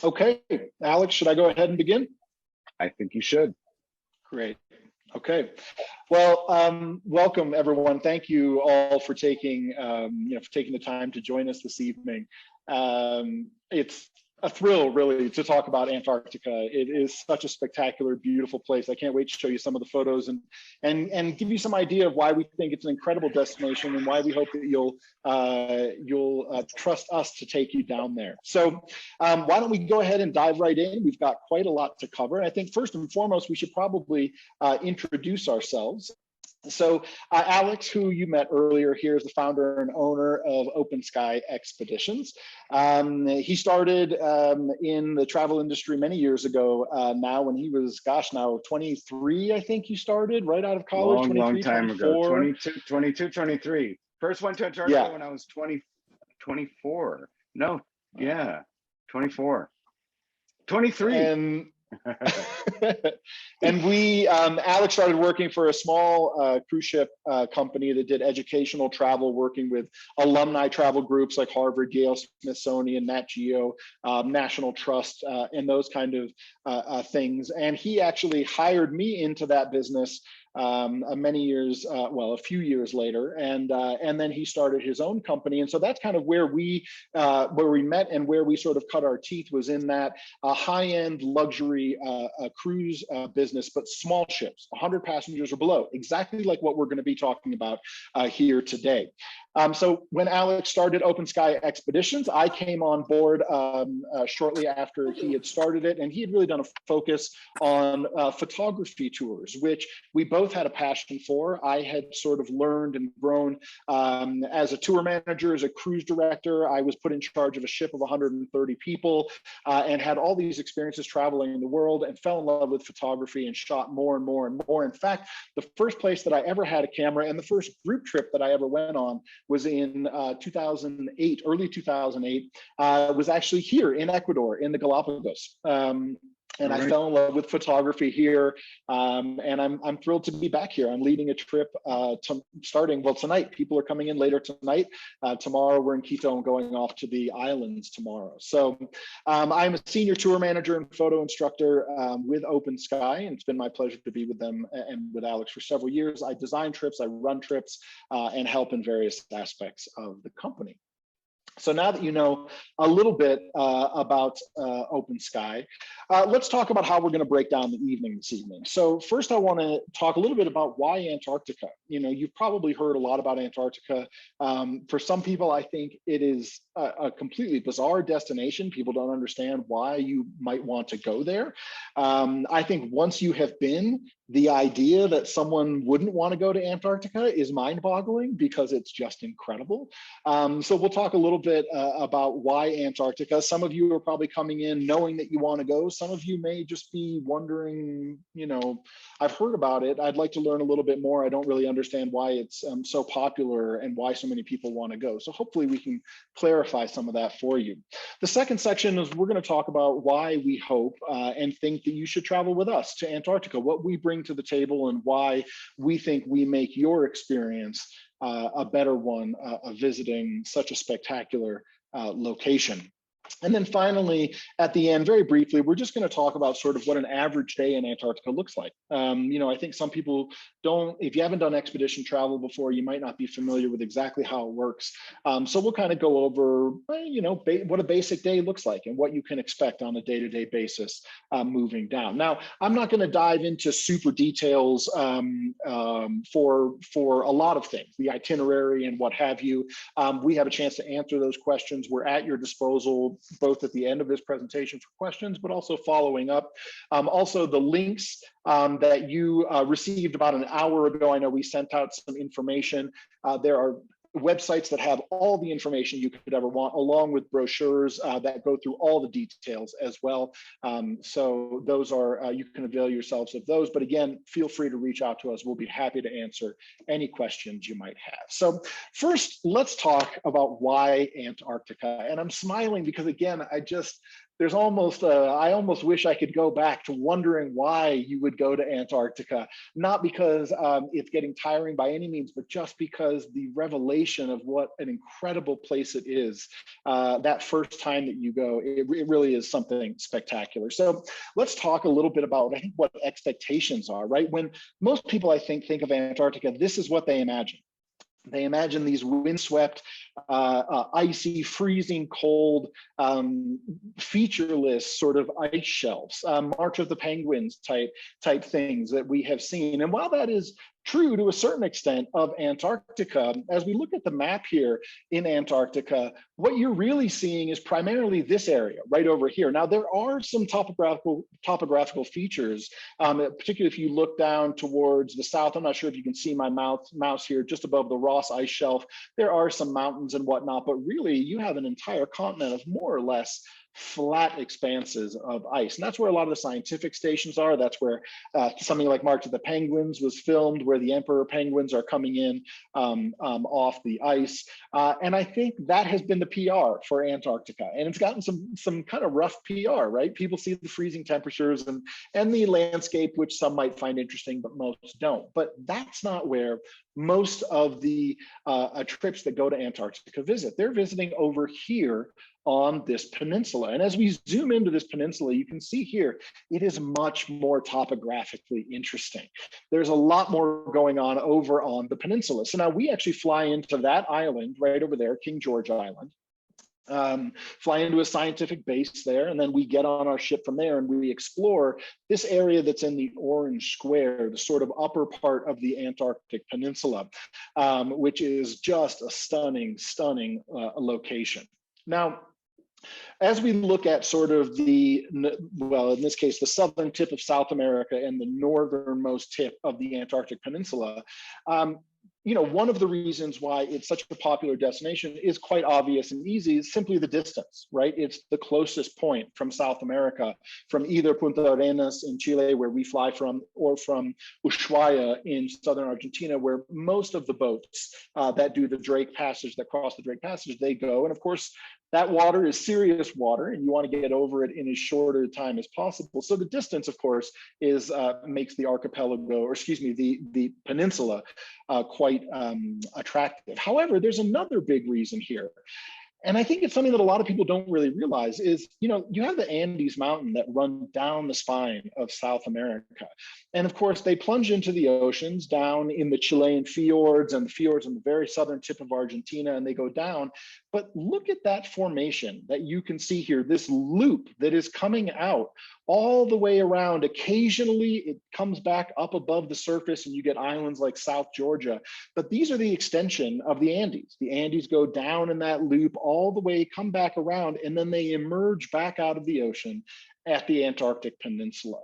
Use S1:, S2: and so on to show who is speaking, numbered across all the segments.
S1: Okay, Alex, should I go ahead and begin?
S2: I think you should.
S1: Great. Okay. Well, welcome everyone. Thank you all for taking, for taking the time to join us this evening. It's a thrill, really, to talk about Antarctica. It is such a spectacular, beautiful place. I can't wait to show you some of the photos and give you some idea of why we think it's an incredible destination and why we hope that you'll trust us to take you down there. So, why don't we go ahead and dive right in? We've got quite a lot to cover. And I think first and foremost, we should probably introduce ourselves. So Alex, who you met earlier here, is the founder and owner of Open Sky Expeditions. He started in the travel industry many years ago now when he was, gosh, now 23, I think you started right out of college.
S2: Long time
S1: 24.
S2: ago, 22, 23. First went to Antarctica
S1: Yeah.
S2: when I was 24. No, yeah, 24. 23.
S1: And and we, Alex started working for a small cruise ship company that did educational travel, working with alumni travel groups like Harvard, Yale, Smithsonian, Nat Geo, National Trust, and those kind of things. And he actually hired me into that business many years, well, a few years later, and then he started his own company. And so that's kind of where we met and where we sort of cut our teeth, was in that high-end luxury cruise business, but small ships, 100 passengers or below, exactly like what we're going to be talking about here today. So when Alex started Open Sky Expeditions, I came on board shortly after he had started it, and he had really done a focus on photography tours, which we both had a passion for. I had sort of learned and grown as a tour manager, as a cruise director. I was put in charge of a ship of 130 people and had all these experiences traveling the world, and fell in love with photography and shot more and more and more. In fact, the first place that I ever had a camera and the first group trip that I ever went on was in 2008, early 2008, was actually here in Ecuador, in the Galapagos. And I fell in love with photography here, and I'm thrilled to be back here. I'm leading a trip starting, well, tonight. People are coming in later tonight. Tomorrow we're in Quito and going off to the islands tomorrow. So I'm a senior tour manager and photo instructor with Open Sky, and it's been my pleasure to be with them and with Alex for several years. I design trips, I run trips, and help in various aspects of the company. So now that you know a little bit about Open Sky, let's talk about how we're going to break down the evening this evening. So first, I want to talk a little bit about why Antarctica. You know, you've probably heard a lot about Antarctica. For some people, I think it is a completely bizarre destination. People don't understand why you might want to go there. I think once you have been, the idea that someone wouldn't want to go to Antarctica is mind-boggling, because it's just incredible. So we'll talk a little bit about why Antarctica. Some of you are probably coming in knowing that you want to go. Some of you may just be wondering, you know, I've heard about it. I'd like to learn a little bit more. I don't really understand why it's so popular and why so many people want to go. So hopefully we can clarify some of that for you. The second section is we're going to talk about why we hope and think that you should travel with us to Antarctica, what we bring to the table, and why we think we make your experience a better one of visiting such a spectacular location. And then finally, at the end, very briefly, we're just going to talk about sort of what an average day in Antarctica looks like. You know, I think some people don't, if you haven't done expedition travel before, you might not be familiar with exactly how it works. So we'll kind of go over, you know, what a basic day looks like and what you can expect on a day-to-day basis moving down. Now, I'm not going to dive into super details for a lot of things, the itinerary and what have you. We have a chance to answer those questions. We're at your disposal, both at the end of this presentation for questions, but also following up. Also, the links that you received about an hour ago, I know we sent out some information. There are websites that have all the information you could ever want, along with brochures that go through all the details as well. So those are, you can avail yourselves of those. But again, feel free to reach out to us. We'll be happy to answer any questions you might have. So first, let's talk about why Antarctica. And I'm smiling because, again, there's almost, I almost wish I could go back to wondering why you would go to Antarctica, not because it's getting tiring by any means, but just because the revelation of what an incredible place it is, that first time that you go, it really is something spectacular. So let's talk a little bit about, I think, what expectations are, right? When most people, I think of Antarctica, this is what they imagine. They imagine these windswept, icy, freezing cold, featureless sort of ice shelves, March of the Penguins type things that we have seen. And while that is true to a certain extent of Antarctica, as we look at the map here in Antarctica, what you're really seeing is primarily this area right over here. Now, there are some topographical features, particularly if you look down towards the south. I'm not sure if you can see my mouse here, just above the Ross Ice Shelf. There are some mountains and whatnot, but really you have an entire continent of more or less flat expanses of ice. And that's where a lot of the scientific stations are. That's where something like March of the Penguins was filmed, where the emperor penguins are coming in off the ice. And I think that has been the PR for Antarctica. And it's gotten some kind of rough PR, right? People see the freezing temperatures and the landscape, which some might find interesting, but most don't. But that's not where most of the trips that go to Antarctica visit. They're visiting over here on this peninsula. And as we zoom into this peninsula, you can see here, it is much more topographically interesting. There's a lot more going on over on the peninsula. So now we actually fly into that island right over there, King George Island. Fly into a scientific base there, and then we get on our ship from there and we explore this area that's in the orange square, the sort of upper part of the Antarctic Peninsula, which is just a stunning location. Now, as we look at sort of well, in this case, the southern tip of South America and the northernmost tip of the Antarctic Peninsula, one of the reasons why it's such a popular destination is quite obvious and easy. It's simply the distance, right? It's the closest point from South America, from either Punta Arenas in Chile, where we fly from, or from Ushuaia in southern Argentina, where most of the boats that do the Drake Passage, that cross the Drake Passage, they go. And of course, that water is serious water, and you want to get over it in as short a time as possible. So the distance, of course, makes the archipelago, or excuse me, the peninsula quite attractive. However, there's another big reason here. And I think it's something that a lot of people don't really realize is, you have the Andes Mountain that run down the spine of South America. And of course, they plunge into the oceans down in the Chilean fjords and the fjords on the very southern tip of Argentina, and they go down. But look at that formation that you can see here, this loop that is coming out all the way around. Occasionally, it comes back up above the surface and you get islands like South Georgia. But these are the extension of the Andes. The Andes go down in that loop all the way, come back around, and then they emerge back out of the ocean at the Antarctic Peninsula.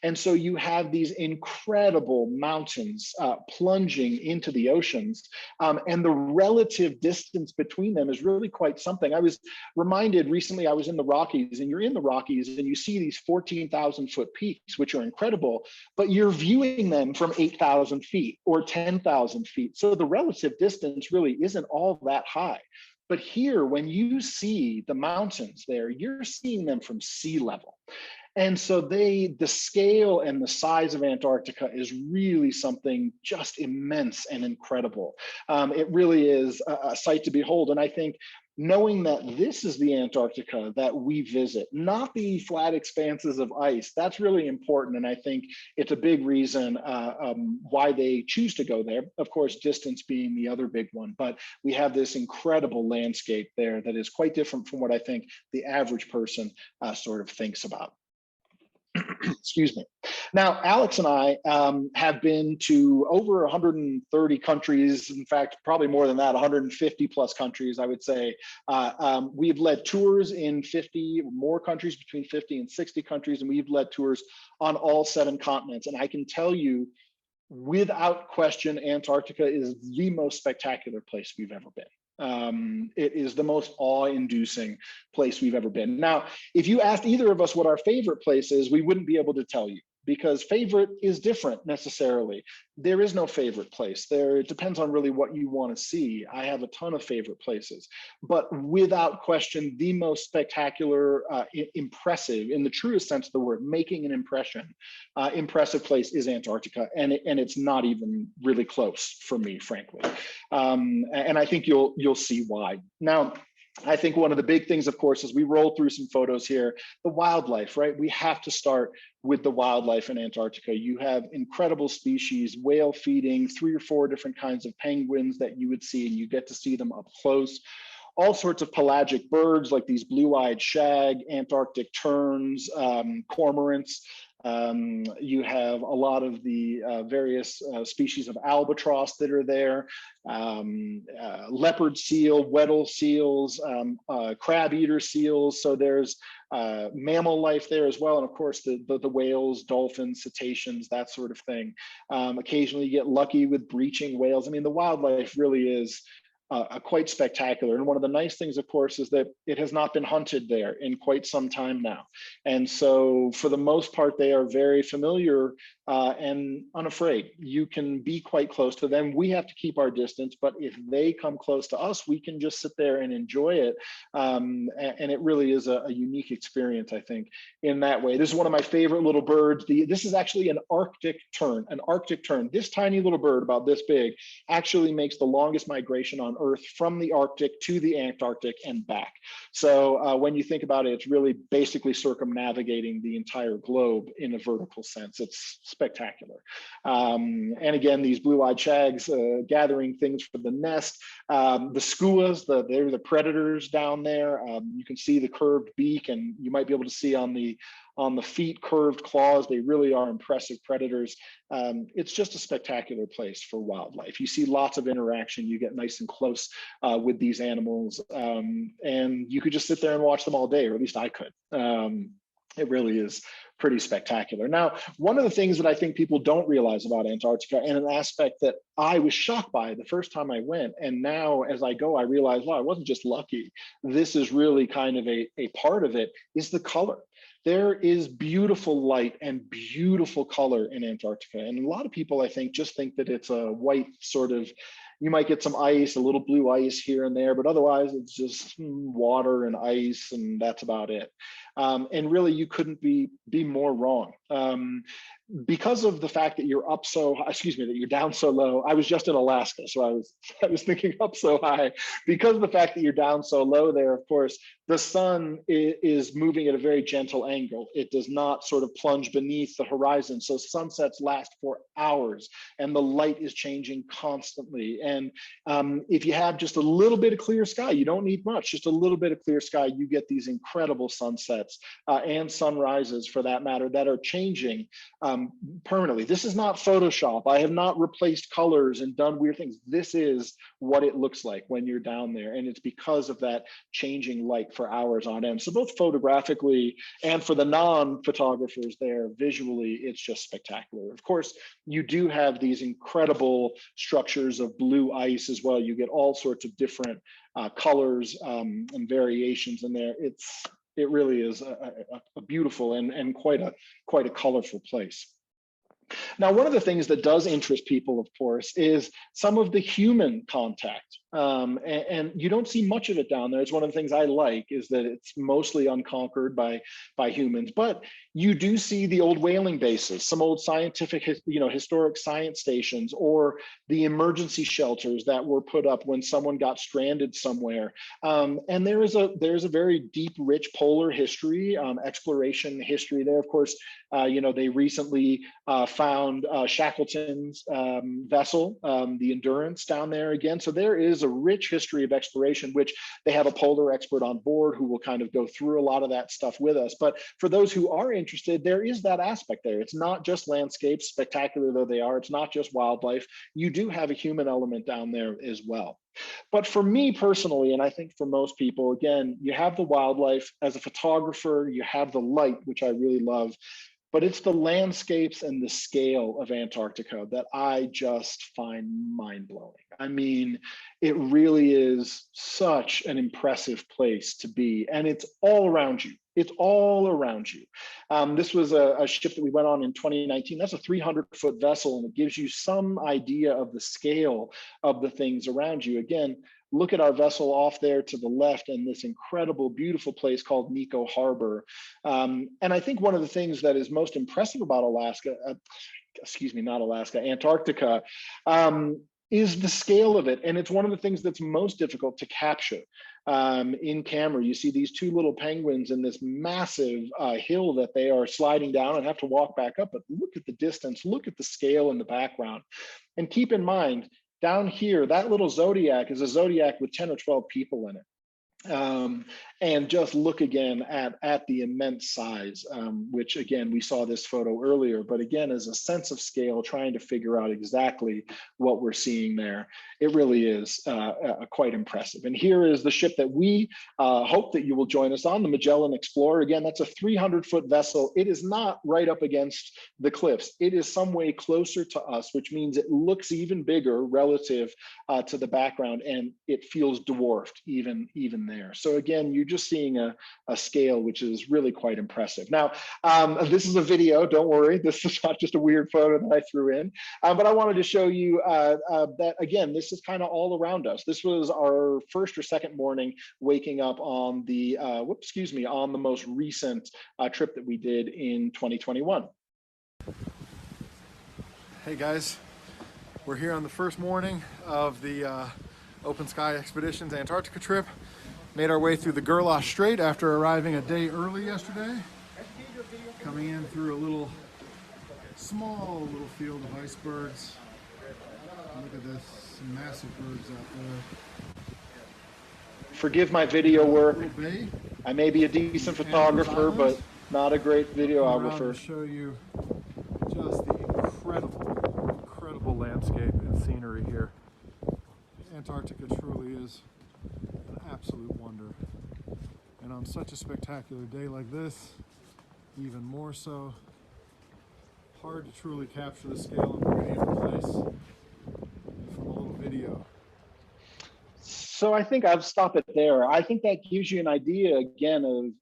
S1: And so you have these incredible mountains plunging into the oceans, and the relative distance between them is really quite something. I was reminded recently, I was in the Rockies, and you're in the Rockies and you see these 14,000 foot peaks, which are incredible, but you're viewing them from 8,000 feet or 10,000 feet. So the relative distance really isn't all that high. But here, when you see the mountains there, you're seeing them from sea level. And so the scale and the size of Antarctica is really something just immense and incredible. It really is a sight to behold. And I think knowing that this is the Antarctica that we visit, not the flat expanses of ice, that's really important. And I think it's a big reason why they choose to go there. Of course, distance being the other big one, but we have this incredible landscape there that is quite different from what I think the average person sort of thinks about. Excuse me. Now, Alex and I have been to over 130 countries. In fact, probably more than that, 150 plus countries, I would say. We've led tours in 50 more countries, between 50 and 60 countries, and we've led tours on all 7 continents. And I can tell you, without question, Antarctica is the most spectacular place we've ever been. It is the most awe-inducing place we've ever been. Now, if you asked either of us what our favorite place is, we wouldn't be able to tell you. because favorite is different necessarily. There is no favorite place there. It depends on really what you want to see. I have a ton of favorite places, but without question, the most spectacular, impressive, in the truest sense of the word, making an impression, impressive place is Antarctica, and it's not even really close for me, frankly. And I think you'll see why. Now, I think one of the big things, of course, as we roll through some photos here, the wildlife, right? We have to start with the wildlife in Antarctica. You have incredible species, whale feeding, 3 or 4 different kinds of penguins that you would see, and you get to see them up close. All sorts of pelagic birds like these blue-eyed shag, Antarctic terns, cormorants. You have a lot of the various species of albatross that are there, leopard seal, Weddell seals, crab-eater seals. So there's mammal life there as well. And of course, the whales, dolphins, cetaceans, that sort of thing. Occasionally you get lucky with breaching whales. I mean, the wildlife really is quite spectacular. And one of the nice things, of course, is that it has not been hunted there in quite some time now. And so for the most part, they are very familiar and unafraid. You can be quite close to them. We have to keep our distance, but if they come close to us, we can just sit there and enjoy it. And it really is a unique experience, I think, in that way. This is one of my favorite little birds. This is actually an Arctic tern, This tiny little bird, about this big, actually makes the longest migration on Earth from the Arctic to the Antarctic and back. So when you think about it, it's really basically circumnavigating the entire globe in a vertical sense. It's spectacular. And again, these blue-eyed shags gathering things for the nest. The skuas, they're the predators down there. You can see the curved beak, and you might be able to see on the feet curved claws. They really are impressive predators. It's just a spectacular place for wildlife. You see lots of interaction. You get nice and close with these animals, and you could just sit there and watch them all day, or at least I could. It really is pretty spectacular. Now, one of the things that I think people don't realize about Antarctica, and an aspect that I was shocked by the first time I went, and now as I go, I realize, wow, I wasn't just lucky. This is really kind of a part of it, is the color. There is beautiful light and beautiful color in Antarctica. And a lot of people, I think, just think that it's a white sort of, you might get some ice, a little blue ice here and there, but otherwise it's just water and ice, and that's about it. And really, you couldn't be more wrong. Because of the fact that you're that you're down so low. I was just in Alaska, so I was thinking up so high. Because of the fact that you're down so low there, of course, the sun is moving at a very gentle angle. It does not sort of plunge beneath the horizon. So sunsets last for hours, and the light is changing constantly. And if you have just a little bit of clear sky, you don't need much, just a little bit of clear sky, you get these incredible sunsets and sunrises, for that matter, that are changing permanently. This is not Photoshop. I have not replaced colors and done weird things. This is what it looks like when you're down there. And it's because of that changing light for hours on end. So both photographically and for the non-photographers there, visually, it's just spectacular. Of course, you do have these incredible structures of blue ice as well. You get all sorts of different colors and variations in there. It really is a beautiful and quite a colorful place. Now, one of the things that does interest people, of course, is some of the human contact. And you don't see much of it down there. It's one of the things I like, is that it's mostly unconquered by humans. But you do see the old whaling bases, some old scientific, historic science stations, or the emergency shelters that were put up when someone got stranded somewhere. And there is a very deep, rich polar history, exploration history there. Of course, they recently found Shackleton's vessel, the Endurance, down there again. So there is a rich history of exploration, which they have a polar expert on board who will kind of go through a lot of that stuff with us. But for those who are interested, there is that aspect there. It's not just landscapes, spectacular though they are. It's not just wildlife. You do have a human element down there as well. But for me personally, and I think for most people, again, you have the wildlife. As a photographer, you have the light, which I really love. but it's the landscapes and the scale of Antarctica that I just find mind-blowing. I mean, it really is such an impressive place to be, and it's all around you. It's all around you. This was a ship that we went on in 2019. That's a 300-foot vessel, and it gives you some idea of the scale of the things around you. Again, look at our vessel off there to the left and this incredible, beautiful place called Nico Harbor. And I think one of the things that is most impressive about Antarctica, is the scale of it. And it's one of the things that's most difficult to capture in camera. You see these two little penguins in this massive hill that they are sliding down and have to walk back up, but look at the distance, look at the scale in the background. And keep in mind, down here, that little zodiac is a zodiac with 10 or 12 people in it. And just look again at the immense size, which again, we saw this photo earlier, but again, as a sense of scale, trying to figure out exactly what we're seeing there. It really is quite impressive. And here is the ship that we hope that you will join us on, the Magellan Explorer. Again, that's a 300-foot vessel. It is not right up against the cliffs. It is some way closer to us, which means it looks even bigger relative to the background, and it feels dwarfed even there. So again, you're just seeing a scale which is really quite impressive. Now, this is a video, don't worry, this is not just a weird photo that I threw in, but I wanted to show you that, again, this is kind of all around us. This was our first or second morning waking up on the, on the most recent trip that we did in 2021.
S3: Hey guys, we're here on the first morning of the Open Sky Expeditions Antarctica trip. Made our way through the Gerlache Strait after arriving a day early yesterday. Coming in through a small little field of icebergs. Look at this, some massive birds out there.
S1: Forgive my video work. I may be a decent photographer, but not a great videographer.
S3: To show you just the incredible landscape and scenery here. Antarctica truly is an absolute wonder, and on such a spectacular day like this, even more so. Hard to truly capture the scale and beauty of the place from a little video.
S1: So I think I'll stop it there. I think that gives you an idea again of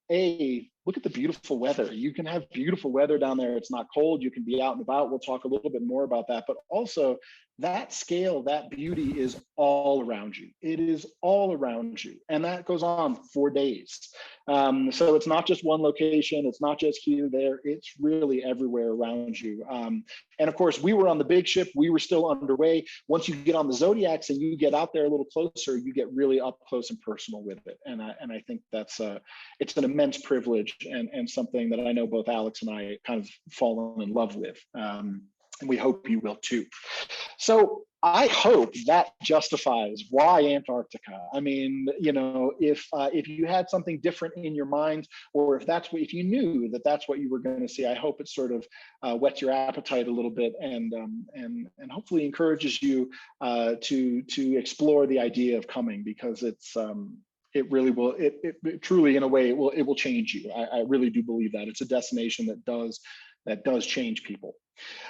S1: look at the beautiful weather. You can have beautiful weather down there. It's not cold. You can be out and about. We'll talk a little bit more about that, but also that scale, that beauty is all around you. It is all around you. And that goes on for days. So it's not just one location. It's not just here, there. It's really everywhere around you. And of course, we were on the big ship. We were still underway. Once you get on the Zodiacs and you get out there a little closer, you get really up close and personal with it. And I think that's it's an immense privilege and something that I know both Alex and I kind of fallen in love with. And we hope you will too. So I hope that justifies why Antarctica. I mean, you know, if you had something different in your mind, or if you knew that that's what you were going to see, I hope it sort of whets your appetite a little bit and hopefully encourages you to explore the idea of coming, because it really will. It truly, in a way, it will change you. I really do believe that it's a destination that does change people.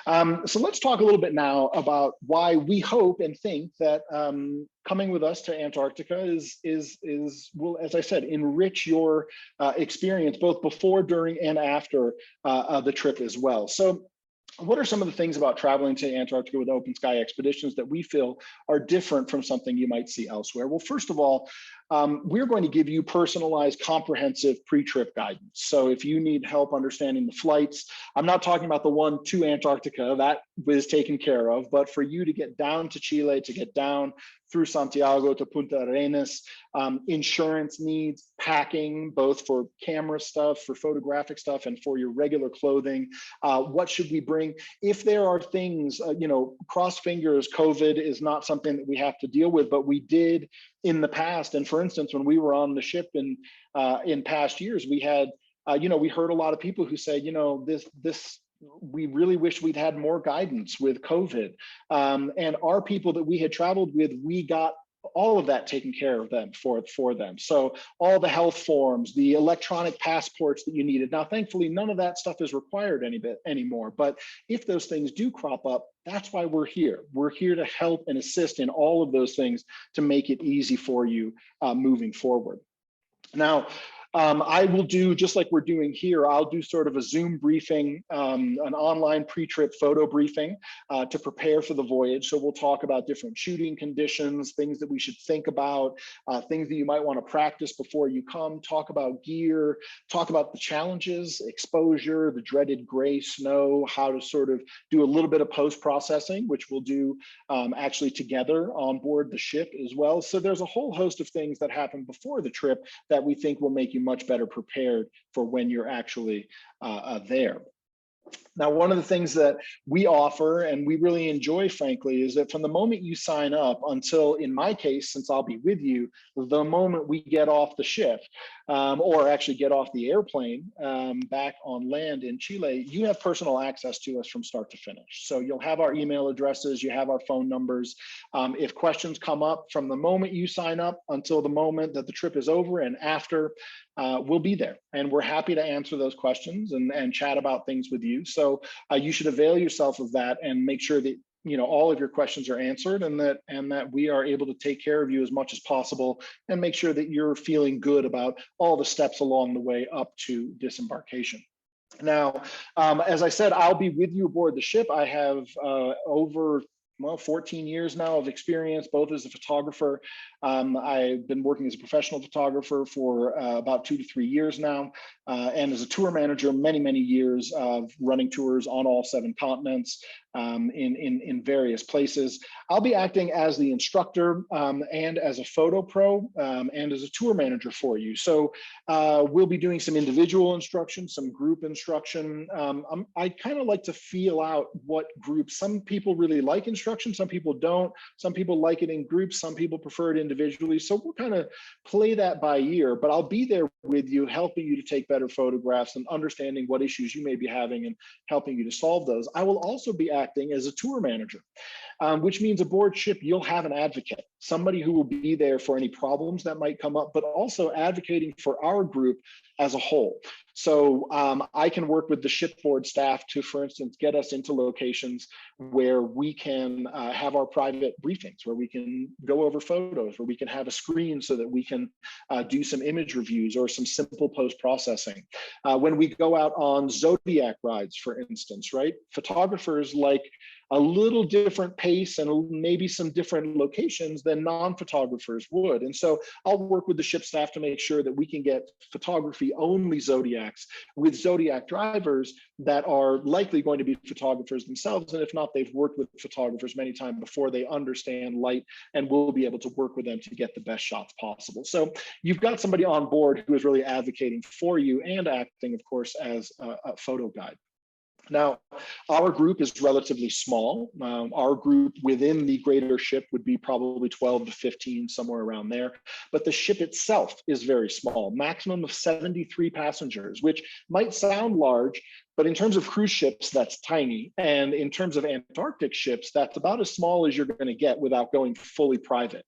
S1: So let's talk a little bit now about why we hope and think that coming with us to Antarctica will, as I said, enrich your experience both before, during, and after the trip as well. So what are some of the things about traveling to Antarctica with Open Sky Expeditions that we feel are different from something you might see elsewhere? Well, first of all, we're going to give you personalized, comprehensive pre-trip guidance. So if you need help understanding the flights, I'm not talking about the one to Antarctica, that was taken care of, but for you to get down to Chile, to get down through Santiago to Punta Arenas, insurance needs, packing, both for camera stuff, for photographic stuff, and for your regular clothing. What should we bring? If there are things, cross fingers, COVID is not something that we have to deal with, but we did in the past. And for instance, when we were on the ship in past years, we had, we heard a lot of people who say, we really wish we'd had more guidance with COVID. And our people that we had traveled with, we got all of that taken care of them for them. So all the health forms, the electronic passports that you needed. Now, thankfully, none of that stuff is required anymore. But if those things do crop up, that's why we're here. We're here to help and assist in all of those things to make it easy for you moving forward. Now, I will do, just like we're doing here, I'll do sort of a Zoom briefing, an online pre-trip photo briefing to prepare for the voyage. So we'll talk about different shooting conditions, things that we should think about, things that you might want to practice before you come, talk about gear, talk about the challenges, exposure, the dreaded gray snow, how to sort of do a little bit of post-processing, which we'll do actually together on board the ship as well. So there's a whole host of things that happen before the trip that we think will make you much better prepared for when you're actually there. Now, one of the things that we offer and we really enjoy, frankly, is that from the moment you sign up until, in my case, since I'll be with you, the moment we get off the ship, or actually get off the airplane back on land in Chile, you have personal access to us from start to finish. So you'll have our email addresses, you have our phone numbers. If questions come up from the moment you sign up until the moment that the trip is over and after, we'll be there. And we're happy to answer those questions and chat about things with you. So you should avail yourself of that and make sure that all of your questions are answered, and that we are able to take care of you as much as possible and make sure that you're feeling good about all the steps along the way up to disembarkation. Now, as I said, I'll be with you aboard the ship. I have over 14 years now of experience, both as a photographer. I've been working as a professional photographer for about 2 to 3 years now, and as a tour manager, many years of running tours on all 7 continents in various places. I'll be acting as the instructor and as a photo pro and as a tour manager for you. So we'll be doing some individual instruction, some group instruction. I kind of like to feel out what groups. Some people really like instruction, some people don't. Some people like it in groups, some people prefer it individually. So we'll kind of play that by ear, but I'll be there with you, helping you to take better photographs and understanding what issues you may be having and helping you to solve those. I will also be acting as a tour manager, which means aboard ship, you'll have an advocate, somebody who will be there for any problems that might come up, but also advocating for our group as a whole. So I can work with the shipboard staff to, for instance, get us into locations where we can have our private briefings, where we can go over photos, where we can have a screen so that we can do some image reviews or some simple post-processing. When we go out on zodiac rides, for instance, right? Photographers like a little different pace and maybe some different locations than non-photographers would. And so I'll work with the ship staff to make sure that we can get photography only zodiacs with zodiac drivers that are likely going to be photographers themselves. And if not, they've worked with photographers many times before, they understand light, and we'll be able to work with them to get the best shots possible. So you've got somebody on board who is really advocating for you and acting, of course, as a photo guide. Now, our group is relatively small. Our group within the greater ship would be probably 12 to 15, somewhere around there. But the ship itself is very small, maximum of 73 passengers, which might sound large, but in terms of cruise ships, that's tiny. And in terms of Antarctic ships, that's about as small as you're going to get without going fully private.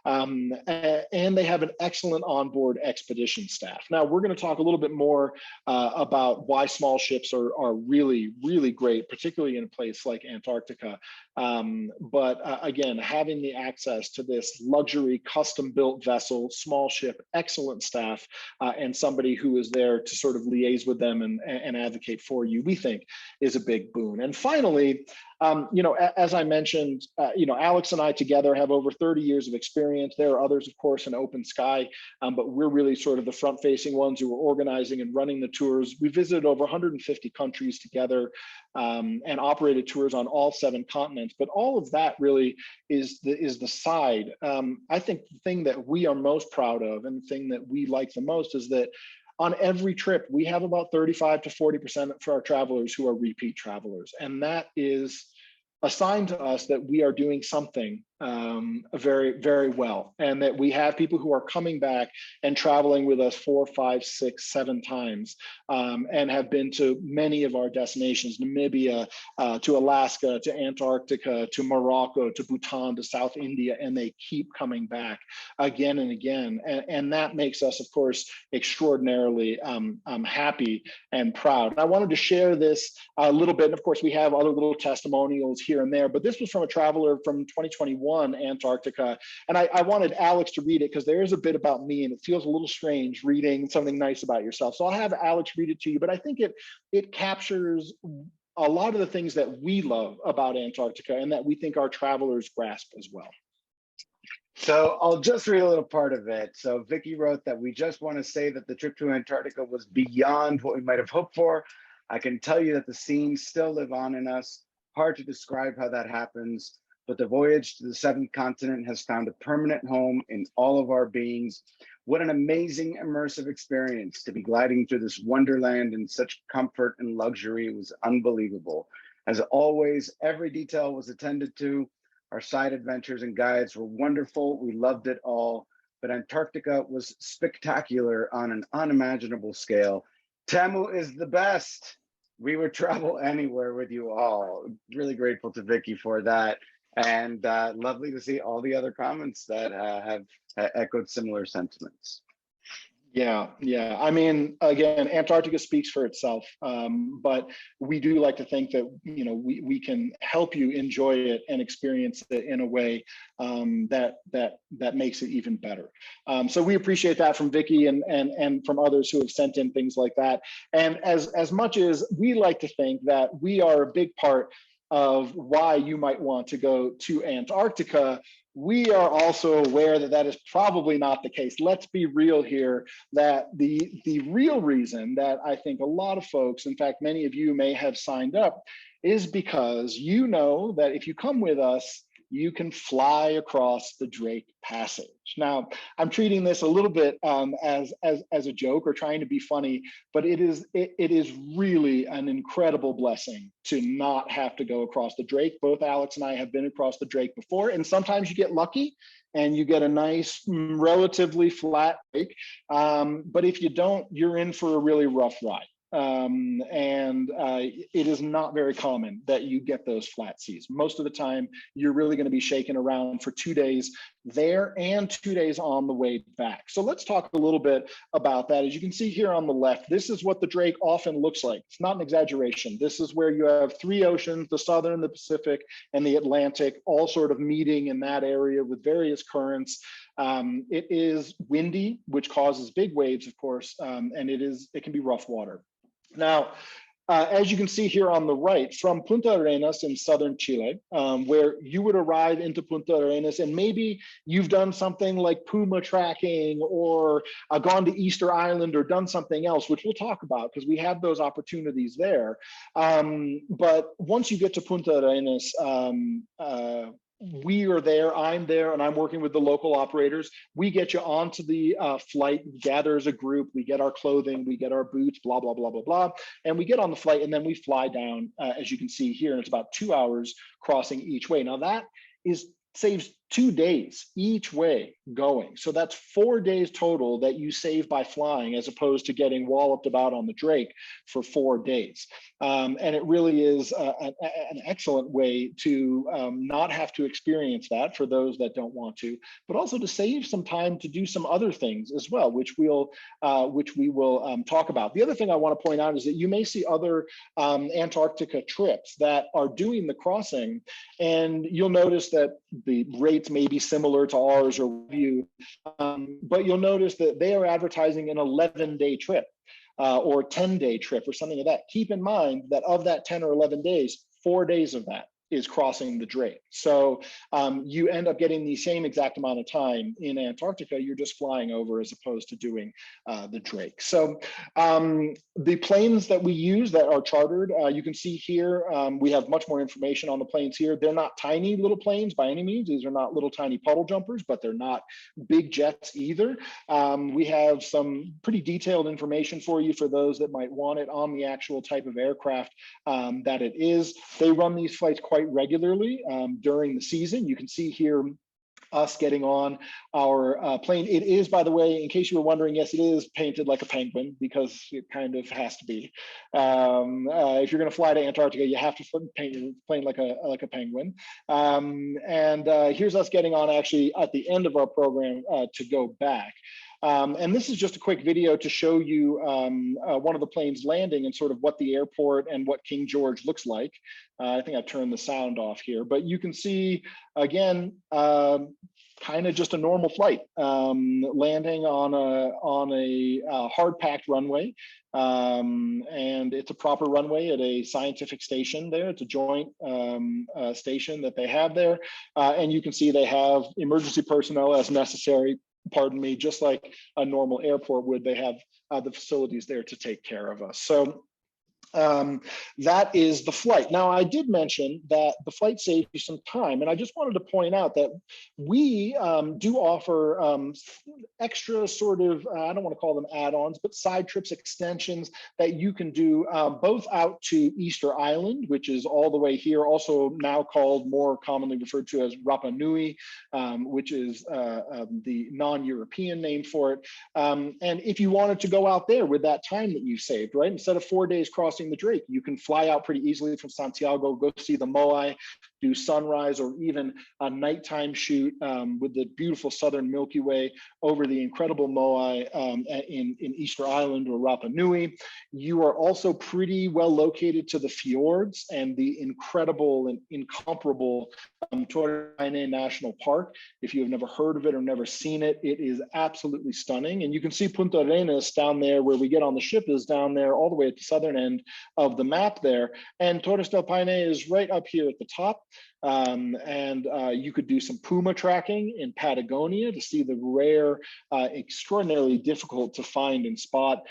S1: And they have an excellent onboard expedition staff. Now, we're going to talk a little bit more about why small ships are really, really great, particularly in a place like Antarctica. But again, having the access to this luxury custom-built vessel, small ship, excellent staff, and somebody who is there to sort of liaise with them and advocate for you, we think is a big boon. And finally, as I mentioned, Alex and I together have over 30 years of experience. There are others, of course, in Open Sky, but we're really sort of the front-facing ones who are organizing and running the tours. We visited over 150 countries together and operated tours on all 7 continents. But all of that really is the side. I think the thing that we are most proud of and the thing that we like the most is that on every trip, we have about 35 to 40% for our travelers who are repeat travelers. And that is a sign to us that we are doing something very, very well, and that we have people who are coming back and traveling with us 4, 5, 6, 7 times, and have been to many of our destinations: Namibia, to Alaska, to Antarctica, to Morocco, to Bhutan, to South India, and they keep coming back again and again. And that makes us, of course, extraordinarily happy and proud. And I wanted to share this a little bit. And of course, we have other little testimonials here and there, but this was from a traveler from 2021, Antarctica. And I wanted Alex to read it because there is a bit about me and it feels a little strange reading something nice about yourself. So I'll have Alex read it to you, but I think it captures a lot of the things that we love about Antarctica and that we think our travelers grasp as well.
S2: So I'll just read a little part of it. So Vicky wrote that we just want to say that the trip to Antarctica was beyond what we might have hoped for. I can tell you that the scenes still live on in us. Hard to describe how that happens, but the voyage to the 7th continent has found a permanent home in all of our beings. What an amazing immersive experience to be gliding through this wonderland in such comfort and luxury. It was unbelievable. As always, every detail was attended to. Our side adventures and guides were wonderful. We loved it all, but Antarctica was spectacular on an unimaginable scale. Tamu is the best. We would travel anywhere with you all. Really grateful to Vicky for that. And lovely to see all the other comments that have echoed similar sentiments.
S1: Yeah. I mean, again, Antarctica speaks for itself, but we do like to think that we can help you enjoy it and experience it in a way that makes it even better. So we appreciate that from Vicky and from others who have sent in things like that. And as much as we like to think that we are a big part of why you might want to go to Antarctica, we are also aware that that is probably not the case. Let's be real here, that the real reason that I think a lot of folks, in fact, many of you may have signed up, is because you know that if you come with us, you can fly across the Drake Passage. Now, I'm treating this a little bit as a joke or trying to be funny, but it is really an incredible blessing to not have to go across the Drake. Both Alex and I have been across the Drake before, and sometimes you get lucky and you get a nice, relatively flat Drake. But if you don't, you're in for a really rough ride. It is not very common that you get those flat seas. Most of the time, you're really going to be shaking around for 2 days there and 2 days on the way back. So let's talk a little bit about that. As you can see here on the left, this is what the Drake often looks like. It's not an exaggeration. This is where you have 3 oceans, the Southern, the Pacific, and the Atlantic, all sort of meeting in that area with various currents. It is windy, which causes big waves, of course, and it can be rough water. Now, as you can see here on the right, from Punta Arenas in southern Chile, where you would arrive into Punta Arenas and maybe you've done something like puma tracking or gone to Easter Island or done something else, which we'll talk about because we have those opportunities there. But once you get to Punta Arenas, we are there, I'm there, and I'm working with the local operators. We get you onto the flight, we gather as a group, we get our clothing, we get our boots, blah, blah, blah, blah, blah. And we get on the flight and then we fly down, as you can see here, and it's about 2 hours crossing each way. Now that saves 2 days each way going. So that's 4 days total that you save by flying as opposed to getting walloped about on the Drake for 4 days. And it really is an excellent way to not have to experience that for those that don't want to, but also to save some time to do some other things as well, which we will talk about. The other thing I want to point out is that you may see other Antarctica trips that are doing the crossing, and you'll notice that the rates may be similar to ours or you, but you'll notice that they are advertising an 11-day trip or 10-day trip or something like that. Keep in mind that of that 10 or 11 days, 4 days of that is crossing the Drake. So you end up getting the same exact amount of time in Antarctica. You're just flying over as opposed to doing the Drake. So the planes that we use that are chartered, you can see here, we have much more information on the planes here. They're not tiny little planes by any means. These are not little tiny puddle jumpers, but they're not big jets either. We have some pretty detailed information for you for those that might want it on the actual type of aircraft that it is. They run these flights quite quite regularly during the season. You can see here us getting on our plane. It is, by the way, in case you were wondering, yes, it is painted like a penguin because it kind of has to be. If you're going to fly to Antarctica, you have to paint your plane like a penguin. Here's us getting on actually at the end of our program to go back. And this is just a quick video to show you one of the planes landing and sort of what the airport and what King George looks like. I think I've turned the sound off here, but you can see, again, kind of just a normal flight, landing on a hard-packed runway. And it's a proper runway at a scientific station there. It's a joint station that they have there. And you can see they have emergency personnel as necessary. Pardon me, just like a normal airport would, they have the facilities there to take care of us. So that is the flight. Now, I did mention that the flight saves you some time, and I just wanted to point out that we do offer extra sort of, I don't want to call them add-ons, but side trips, extensions that you can do both out to Easter Island, which is all the way here, also now called, more commonly referred to as Rapa Nui, which is the non-European name for it. And if you wanted to go out there with that time that you saved, right, instead of 4 days crossing the Drake, you can fly out pretty easily from Santiago, go see the Moai, do sunrise, or even a nighttime shoot with the beautiful southern Milky Way over the incredible Moai in Easter Island or Rapa Nui. You are also pretty well located to the fjords and the incredible and incomparable Torre National Park. If you have never heard of it or never seen it, it is absolutely stunning. And you can see Punta Arenas down there where we get on the ship, is down there all the way at the southern end of the map there. And Torres del Paine is right up here at the top. You could do some puma tracking in Patagonia to see the rare, extraordinarily difficult to find and spot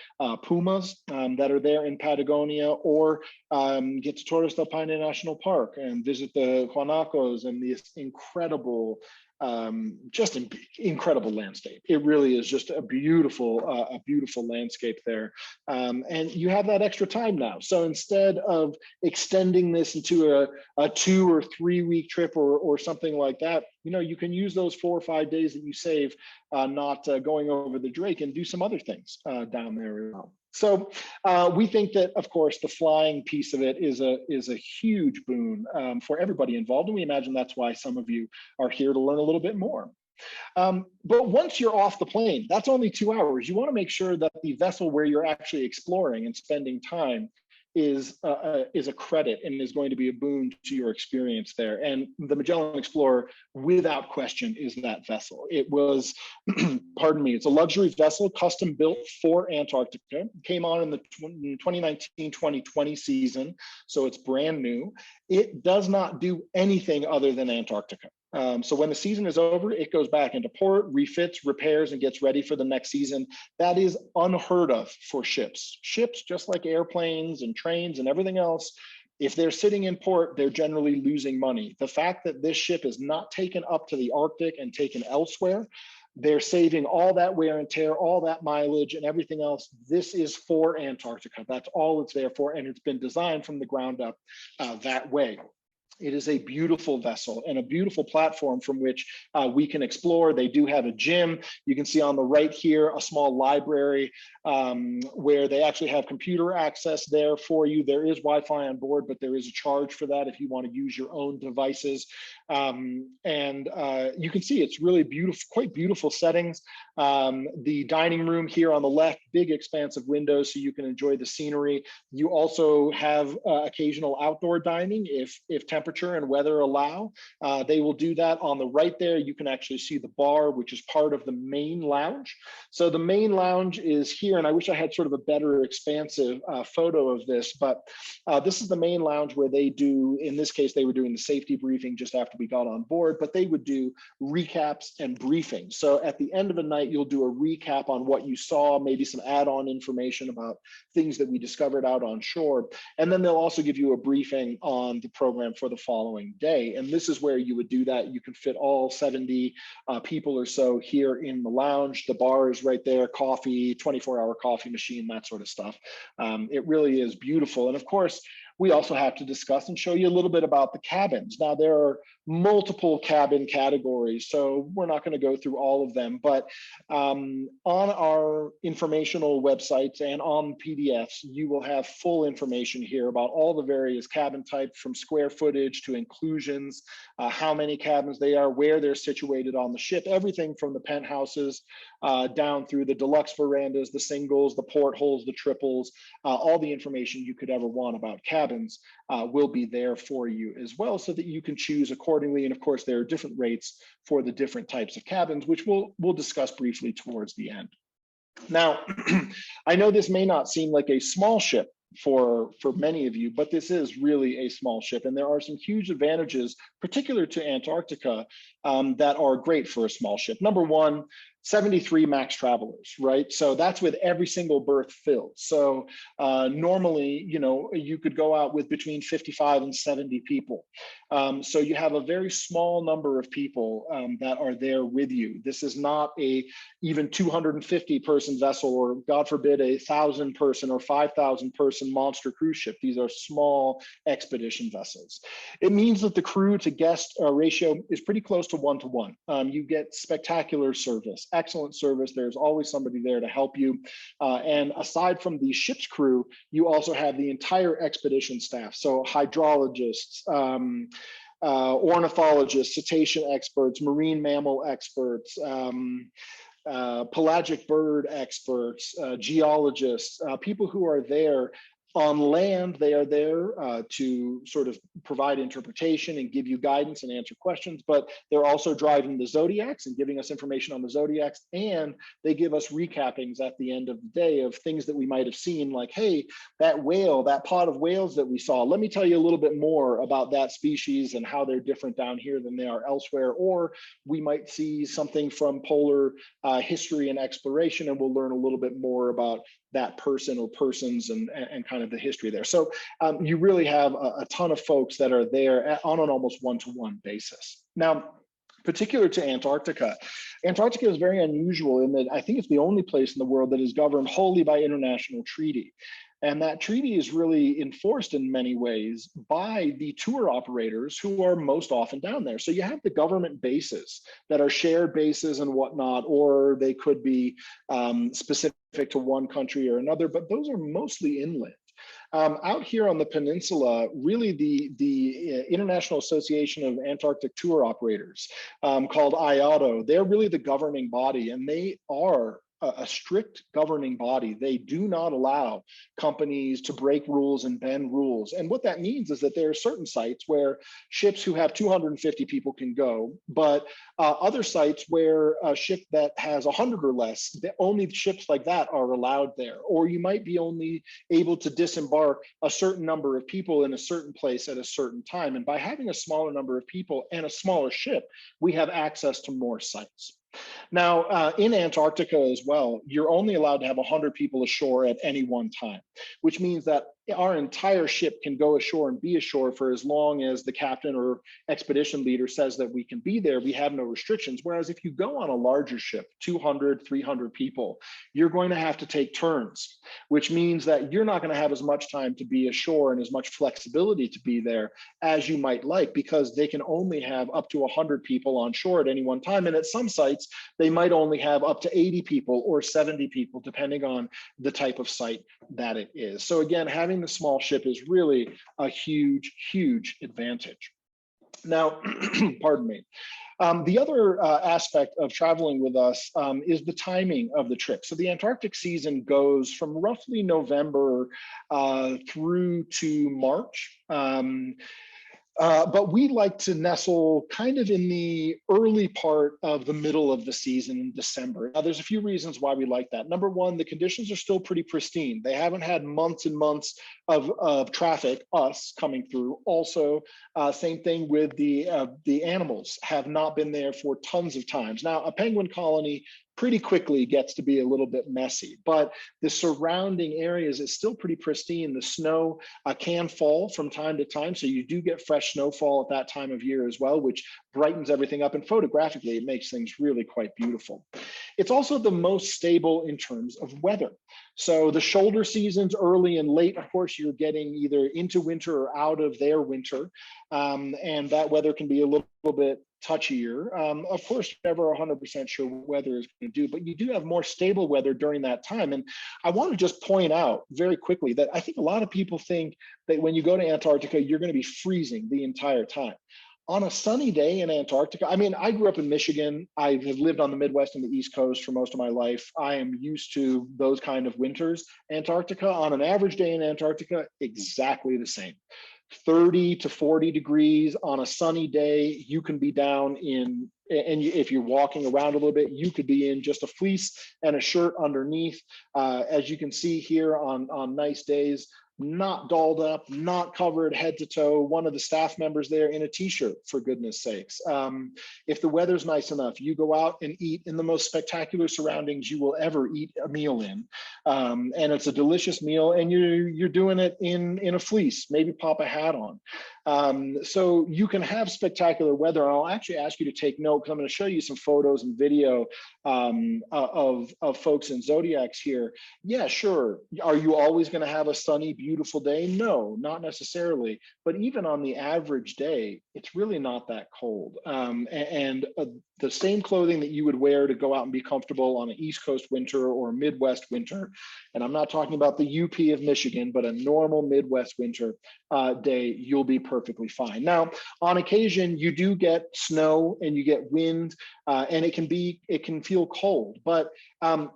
S1: pumas that are there in Patagonia, or get to Torres del Paine National Park and visit the Guanacos and this incredible, incredible landscape. It really is just a beautiful landscape there. And you have that extra time now. So instead of extending this into a 2 or 3 week trip or something like that, you know, you can use those 4 or 5 days that you save not going over the Drake and do some other things down there as well. So we think that, of course, the flying piece of it is a huge boon for everybody involved, and we imagine that's why some of you are here to learn a little bit more. But once you're off the plane, that's only 2 hours. You want to make sure that the vessel where you're actually exploring and spending time is a credit and is going to be a boon to your experience there. And the Magellan Explorer, without question, is that vessel. It was, pardon me, it's a luxury vessel, custom built for Antarctica. Came on in the 2019-2020 season, so it's brand new. It does not do anything other than Antarctica. So when the season is over, it goes back into port, refits, repairs, and gets ready for the next season. That is unheard of for ships. Ships, just like airplanes and trains and everything else, if they're sitting in port, they're generally losing money. The fact that this ship is not taken up to the Arctic and taken elsewhere, they're saving all that wear and tear, all that mileage and everything else. This is for Antarctica. That's all it's there for, and it's been designed from the ground up that way. It is a beautiful vessel and a beautiful platform from which we can explore. They do have a gym. You can see on the right here a small library where they actually have computer access there for you. There is Wi-Fi on board, but there is a charge for that if you want to use your own devices. You can see it's really beautiful, quite beautiful settings. The dining room here on the left, big expansive windows so you can enjoy the scenery. You also have occasional outdoor dining if temperature and weather allow. They will do that. On the right there, you can actually see the bar, which is part of the main lounge. So the main lounge is here, and I wish I had sort of a better expansive photo of this, but this is the main lounge where they do, in this case, they were doing the safety briefing just after we got on board, but they would do recaps and briefings. So at the end of the night, you'll do a recap on what you saw, maybe some add-on information about things that we discovered out on shore. And then they'll also give you a briefing on the program for the following day. And this is where you would do that. You can fit all 70 people or so here in the lounge. The bar is right there, coffee, 24-hour coffee machine, that sort of stuff. It really is beautiful. And of course, we also have to discuss and show you a little bit about the cabins. Now, there are multiple cabin categories, so we're not going to go through all of them, but on our informational websites and on PDFs, you will have full information here about all the various cabin types, from square footage to inclusions, how many cabins they are, where they're situated on the ship, everything from the penthouses down through the deluxe verandas, the singles, the portholes, the triples, all the information you could ever want about cabins will be there for you as well, so that you can choose accordingly. And of course, there are different rates for the different types of cabins, which we'll discuss briefly towards the end. Now, I know this may not seem like a small ship for many of you, but this is really a small ship, and there are some huge advantages particular to Antarctica that are great for a small ship. Number one, 73 max travelers, right? So that's with every single berth filled. So normally, you know, you could go out with between 55 and 70 people. So you have a very small number of people that are there with you. This is not a even 250 person vessel, or God forbid, 1,000 person or 5,000 person monster cruise ship. These are small expedition vessels. It means that the crew to guest ratio is pretty close to 1-to-1. You get spectacular service, excellent service. There's always somebody there to help you. And aside from the ship's crew, you also have the entire expedition staff. So hydrologists, ornithologists, cetacean experts, marine mammal experts, pelagic bird experts, geologists, people who are there. On land, they are there to sort of provide interpretation and give you guidance and answer questions, but they're also driving the zodiacs and giving us information on the zodiacs, and they give us recappings at the end of the day of things that we might have seen, like, hey, that whale, that pod of whales that we saw, let me tell you a little bit more about that species and how they're different down here than they are elsewhere. Or we might see something from polar history and exploration, and we'll learn a little bit more about that person or persons and kind of the history there. So you really have a ton of folks that are there on an almost one-to-one basis. Now, particular to Antarctica, Antarctica is very unusual in that I think it's the only place in the world that is governed wholly by international treaty. And that treaty is really enforced in many ways by the tour operators who are most often down there. So you have the government bases that are shared bases and whatnot, or they could be specific to one country or another, but those are mostly inland. Out here on the peninsula, really the International Association of Antarctic Tour Operators, called IATO, they're really the governing body, and they are a strict governing body. They do not allow companies to break rules and bend rules. And what that means is that there are certain sites where ships who have 250 people can go, but other sites where a ship that has 100 or less, only ships like that are allowed there. Or you might be only able to disembark a certain number of people in a certain place at a certain time. And by having a smaller number of people and a smaller ship, we have access to more sites. Now, in Antarctica as well, you're only allowed to have 100 people ashore at any one time, which means that our entire ship can go ashore and be ashore for as long as the captain or expedition leader says that we can be there. We have no restrictions. Whereas if you go on a larger ship, 200, 300 people, you're going to have to take turns, which means that you're not going to have as much time to be ashore and as much flexibility to be there as you might like, because they can only have up to 100 people on shore at any one time. And at some sites, they might only have up to 80 people or 70 people, depending on the type of site that it is. So again, having the small ship is really a huge, huge advantage. Now, pardon me. The other aspect of traveling with us is the timing of the trip. So the Antarctic season goes from roughly November through to March. But we like to nestle kind of in the early part of the middle of the season in December. Now, there's a few reasons why we like that. Number one, the conditions are still pretty pristine. They haven't had months and months of traffic, us coming through. Also, same thing with the animals have not been there for tons of times. Now, a penguin colony pretty quickly gets to be a little bit messy, but the surrounding areas is still pretty pristine. The snow can fall from time to time, so you do get fresh snowfall at that time of year as well, which brightens everything up, and photographically it makes things really quite beautiful. It's also the most stable in terms of weather. So the shoulder seasons, early and late, of course, you're getting either into winter or out of their winter, and that weather can be a little bit touchier. Of course, you're never 100% sure what weather is going to do, but you do have more stable weather during that time. And I want to just point out very quickly that I think a lot of people think that when you go to Antarctica, you're going to be freezing the entire time. On a sunny day in Antarctica, I mean, I grew up in Michigan. I have lived on the Midwest and the East Coast for most of my life. I am used to those kind of winters. Antarctica, on an average day in Antarctica, exactly the same. 30 to 40 degrees on a sunny day. You can be down in, and if you're walking around a little bit, you could be in just a fleece and a shirt underneath. As you can see here on nice days, not dolled up, not covered head to toe. One of the staff members there in a t-shirt, for goodness sakes. If the weather's nice enough, you go out and eat in the most spectacular surroundings you will ever eat a meal in. And it's a delicious meal, and you're doing it in a fleece, maybe pop a hat on. So you can have spectacular weather. And I'll actually ask you to take note, because I'm going to show you some photos and video of folks in zodiacs here. Yeah, sure. Are you always going to have a sunny, beautiful day? No, not necessarily. But even on the average day, it's really not that cold. The same clothing that you would wear to go out and be comfortable on an East Coast winter or a Midwest winter, and I'm not talking about the UP of Michigan, but a normal Midwest winter day, you'll be perfectly fine. Now, on occasion, you do get snow and you get wind, and it can feel cold, but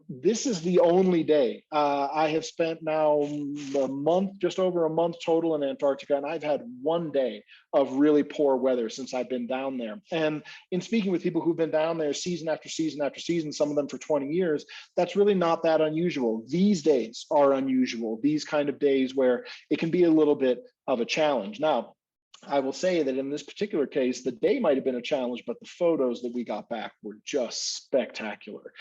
S1: this is the only day. I have spent now a month, just over a month total in Antarctica, and I've had one day of really poor weather since I've been down there. And in speaking with people who've been down there season after season after season, some of them for 20 years, that's really not that unusual. These days are unusual, these kind of days where it can be a little bit of a challenge. Now, I will say that in this particular case, the day might have been a challenge, but the photos that we got back were just spectacular.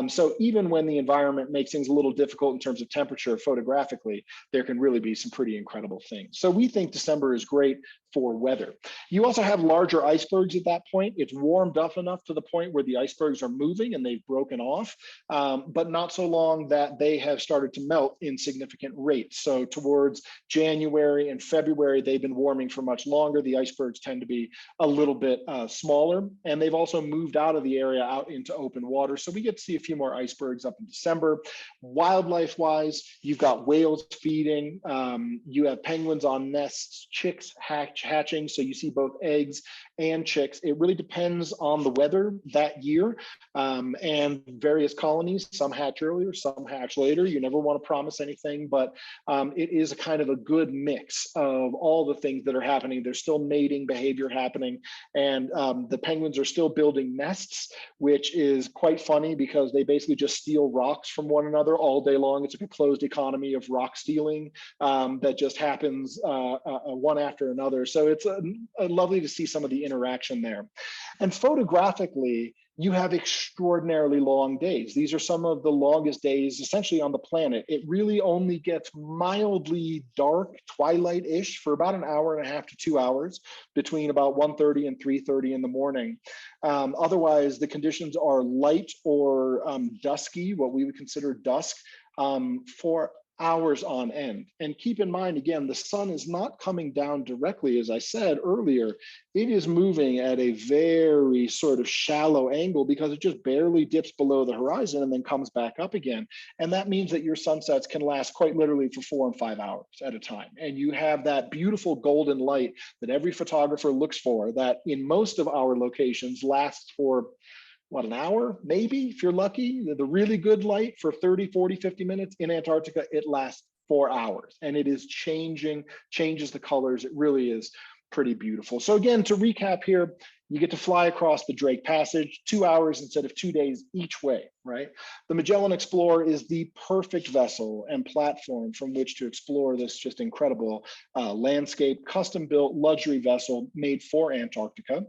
S1: So even when the environment makes things a little difficult in terms of temperature photographically, there can really be some pretty incredible things. So we think December is great for weather. You also have larger icebergs at that point. It's warmed up enough to the point where the icebergs are moving and they've broken off, but not so long that they have started to melt in significant rates. So towards January and February, they've been warming for much longer. The icebergs tend to be a little bit smaller, and they've also moved out of the area out into open water. So we get to see a few more icebergs up in December. Wildlife wise, you've got whales feeding, you have penguins on nests, chicks hatching, so you see both eggs and chicks. It really depends on the weather that year, and various colonies. Some hatch earlier, some hatch later. You never want to promise anything, but it is a kind of a good mix of all the things that are happening. There's still mating behavior happening, and the penguins are still building nests, which is quite funny because they basically just steal rocks from one another all day long. It's like a closed economy of rock stealing that just happens one after another. So it's lovely to see some of the interaction there. And photographically, you have extraordinarily long days. These are some of the longest days essentially on the planet. It really only gets mildly dark, twilight-ish, for about an hour and a half to 2 hours between about 1:30 and 3:30 in the morning. Otherwise, the conditions are light or dusky, what we would consider dusk, for hours on end. And keep in mind, again, the sun is not coming down directly, as I said earlier. It is moving at a very sort of shallow angle because it just barely dips below the horizon and then comes back up again. And that means that your sunsets can last quite literally for 4 and 5 hours at a time. And you have that beautiful golden light that every photographer looks for, that in most of our locations lasts for what, an hour, maybe, if you're lucky. The really good light for 30, 40, 50 minutes. In Antarctica, it lasts 4 hours, and it is changes the colors. It really is pretty beautiful. So again, to recap here, you get to fly across the Drake Passage, 2 hours instead of 2 days each way, right? The Magellan Explorer is the perfect vessel and platform from which to explore this just incredible landscape, custom-built luxury vessel made for Antarctica.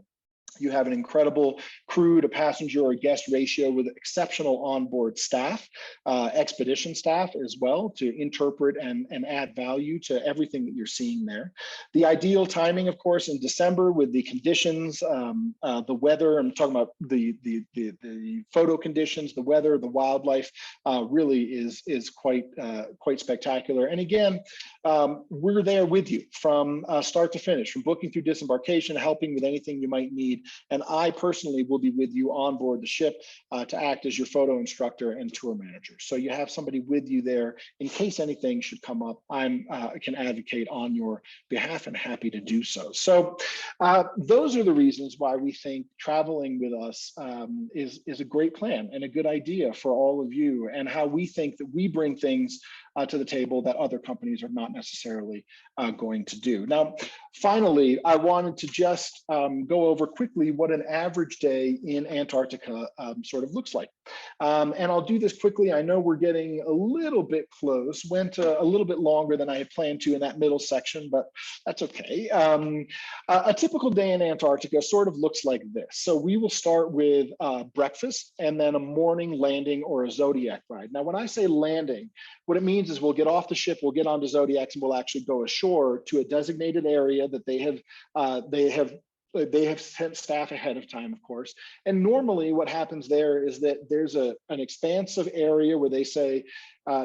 S1: You have an incredible crew to passenger or guest ratio with exceptional onboard staff, expedition staff as well, to interpret and add value to everything that you're seeing there. The ideal timing, of course, in December with the conditions, the weather, I'm talking about the photo conditions, the weather, the wildlife, really is quite spectacular. And again, we're there with you from start to finish, from booking through disembarkation, helping with anything you might need. And I personally will be with you on board the ship to act as your photo instructor and tour manager. So you have somebody with you there in case anything should come up. I can advocate on your behalf and happy to do so. So those are the reasons why we think traveling with us is a great plan and a good idea for all of you, and how we think that we bring things to the table that other companies are not necessarily going to do. Now, finally, I wanted to just go over quickly what an average day in Antarctica sort of looks like. And I'll do this quickly. I know we're getting a little bit close, went a little bit longer than I had planned to in that middle section, but that's okay. A typical day in Antarctica sort of looks like this. So we will start with breakfast and then a morning landing or a zodiac ride. Now, when I say landing, what it means is we'll get off the ship, we'll get onto zodiacs, and we'll actually go ashore to a designated area that they have sent staff ahead of time, of course. And normally what happens there is that there's an expansive area where they say,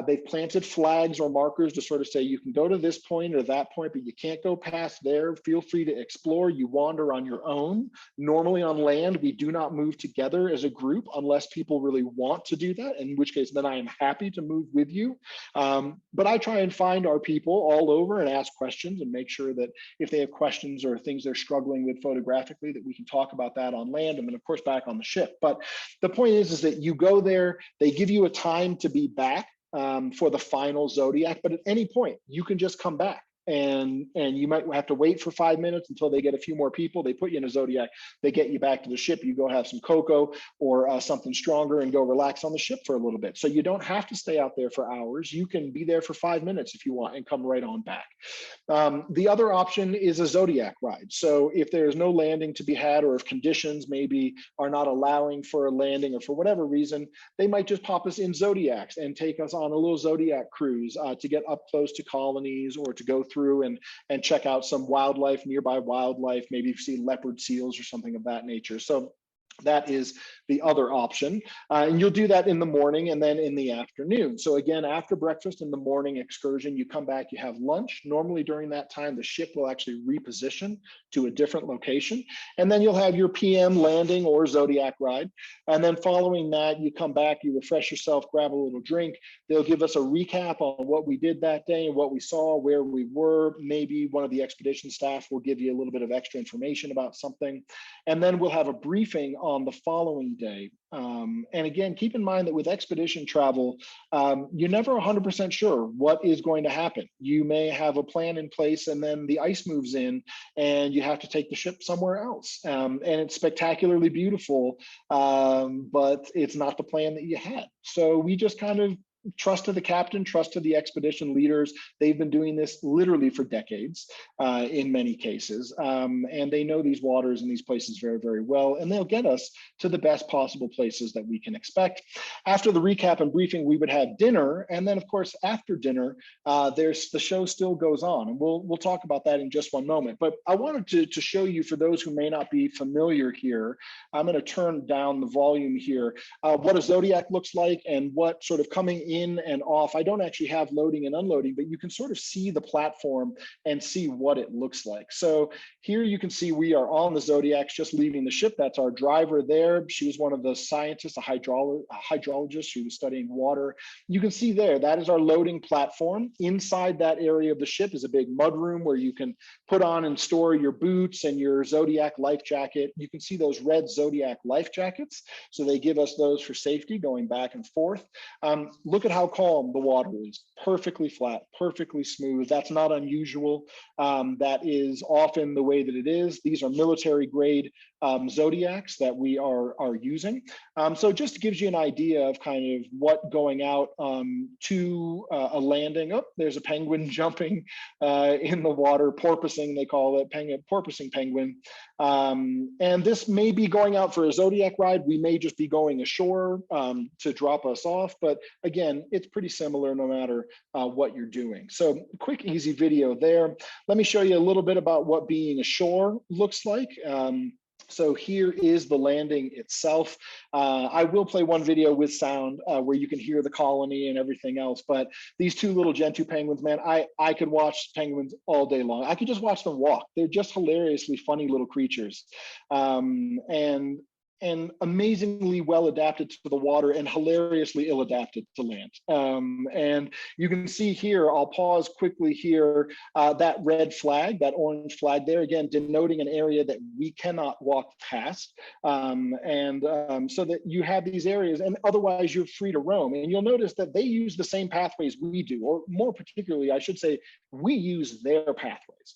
S1: they've planted flags or markers to sort of say, you can go to this point or that point, but you can't go past there. Feel free to explore. You wander on your own. Normally on land, we do not move together as a group unless people really want to do that, in which case then I am happy to move with you. But I try and find our people all over and ask questions and make sure that if they have questions or things they're struggling with photographically, that we can talk about that on land and then of course back on the ship. But the point is that you go there, they give you a time to be back for the final zodiac, but at any point you can just come back. And you might have to wait for 5 minutes until they get a few more people. They put you in a zodiac, they get you back to the ship, you go have some cocoa or something stronger and go relax on the ship for a little bit. So you don't have to stay out there for hours. You can be there for 5 minutes if you want and come right on back. The other option is a zodiac ride. So if there's no landing to be had, or if conditions maybe are not allowing for a landing or for whatever reason, they might just pop us in zodiacs and take us on a little zodiac cruise to get up close to colonies or to go through and check out some wildlife, nearby wildlife, maybe see leopard seals or something of that nature. So that is the other option. And you'll do that in the morning and then in the afternoon. So again, after breakfast in the morning excursion, you come back, you have lunch. Normally during that time, the ship will actually reposition to a different location. And then you'll have your PM landing or zodiac ride. And then following that, you come back, you refresh yourself, grab a little drink. They'll give us a recap on what we did that day and what we saw, where we were. Maybe one of the expedition staff will give you a little bit of extra information about something. And then we'll have a briefing on the following day. And again, keep in mind that with expedition travel, you're never 100% sure what is going to happen. You may have a plan in place and then the ice moves in and you have to take the ship somewhere else. And it's spectacularly beautiful, but it's not the plan that you had. So we just kind of trust to the captain, trust to the expedition leaders. They've been doing this literally for decades in many cases. And they know these waters and these places very, very well. And they'll get us to the best possible places that we can expect. After the recap and briefing, we would have dinner. And then of course, after dinner, the show still goes on. And we'll talk about that in just one moment. But I wanted to show you, for those who may not be familiar here, I'm going to turn down the volume here, what a zodiac looks like and what sort of coming in and off. I don't actually have loading and unloading, but you can sort of see the platform and see what it looks like. So here you can see we are on the Zodiacs just leaving the ship. That's our driver there. She was one of the scientists, a hydrologist. She was studying water. You can see there, that is our loading platform. Inside that area of the ship is a big mud room where you can put on and store your boots and your Zodiac life jacket. You can see those red Zodiac life jackets. So they give us those for safety going back and forth. Look at how calm the water is. Perfectly flat, perfectly smooth. That's not unusual. That is often the way that it is. These are military grade zodiacs that we are using. So it just gives you an idea of kind of what going out to a landing. Oh, there's a penguin jumping in the water, porpoising, they call it, porpoising penguin. And this may be going out for a zodiac ride. We may just be going ashore to drop us off. But again, it's pretty similar no matter what you're doing. So quick, easy video there. Let me show you a little bit about what being ashore looks like. So here is the landing itself. I will play one video with sound where you can hear the colony and everything else, but these two little Gentoo penguins, man, I could watch penguins all day long. I could just watch them walk. They're just hilariously funny little creatures. And amazingly well adapted to the water and hilariously ill adapted to land. And you can see here, I'll pause quickly here, that red flag, that orange flag there, again, denoting an area that we cannot walk past. So that you have these areas and otherwise you're free to roam. And you'll notice that they use the same pathways we do, or more particularly, I should say, we use their pathways.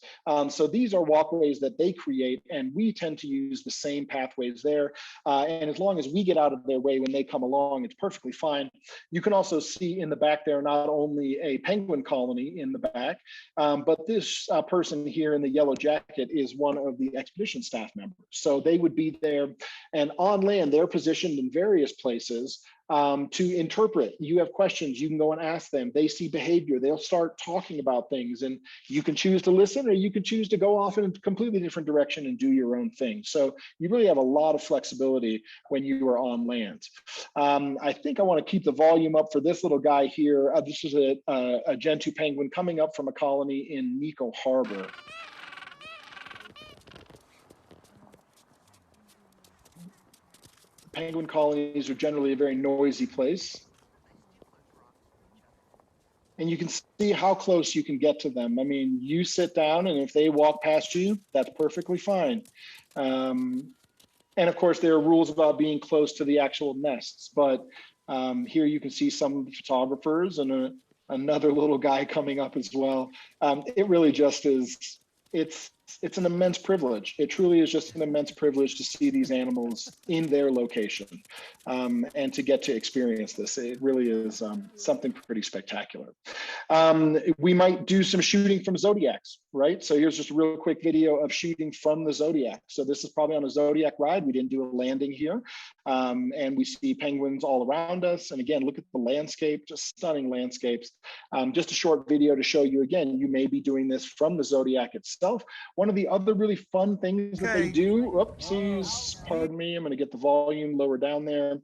S1: So these are walkways that they create and we tend to use the same pathways there. And as long as we get out of their way when they come along, it's perfectly fine. You can also see in the back there, not only a penguin colony in the back, but this person here in the yellow jacket is one of the expedition staff members. So they would be there, and on land, they're positioned in various places to interpret. You have questions, you can go and ask them. They see behavior, they'll start talking about things, and you can choose to listen or you can choose to go off in a completely different direction and do your own thing. So you really have a lot of flexibility when you are on land. I think I want to keep the volume up for this little guy here. This is a Gentoo penguin coming up from a colony in Nico Harbor. Penguin colonies are generally a very noisy place. And you can see how close you can get to them. I mean, you sit down and if they walk past you, that's perfectly fine. And of course, there are rules about being close to the actual nests, but here you can see some of the photographers and another little guy coming up as well. It really just is, it's an immense privilege. It truly is just an immense privilege to see these animals in their location and to get to experience this. It really is something pretty spectacular. We might do some shooting from zodiacs, right? So here's just a real quick video of shooting from the zodiac. So this is probably on a zodiac ride. We didn't do a landing here. And we see penguins all around us. And again, look at the landscape, just stunning landscapes. Just a short video to show you, again, you may be doing this from the zodiac itself. One of the other really fun things that they do, oopsies, pardon me, I'm going to get the volume lower down there,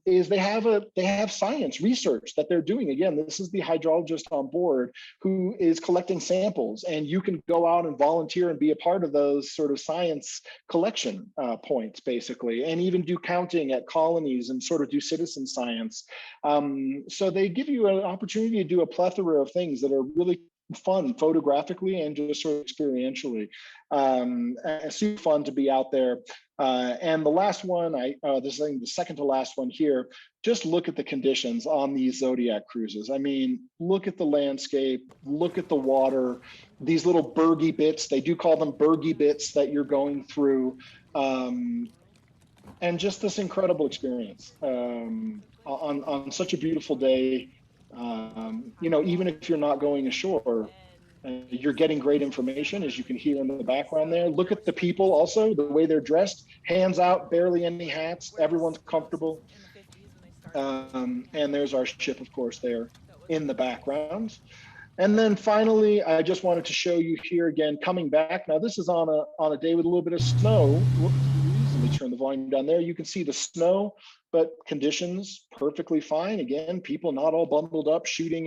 S1: is they have science research that they're doing. Again, this is the hydrologist on board who is collecting samples, and you can go out and volunteer and be a part of those sort of science collection points, basically, and even do counting at colonies and sort of do citizen science. So they give you an opportunity to do a plethora of things that are really fun photographically and just sort of experientially. Super fun to be out there. And the last one, this is the second to last one here, just look at the conditions on these Zodiac cruises. I mean, look at the landscape, look at the water, these little bergy bits, they do call them bergy bits that you're going through. And just this incredible experience on such a beautiful day. You know, even if you're not going ashore, you're getting great information, as you can hear in the background there. Look at the people also, the way they're dressed, hands out, barely any hats, everyone's comfortable. And there's our ship, of course, there in the background. And then finally, I just wanted to show you here again, coming back. Now, this is on a day with a little bit of snow. Whoops, let me turn the volume down there. You can see the snow, but conditions perfectly fine. Again, people not all bundled up, shooting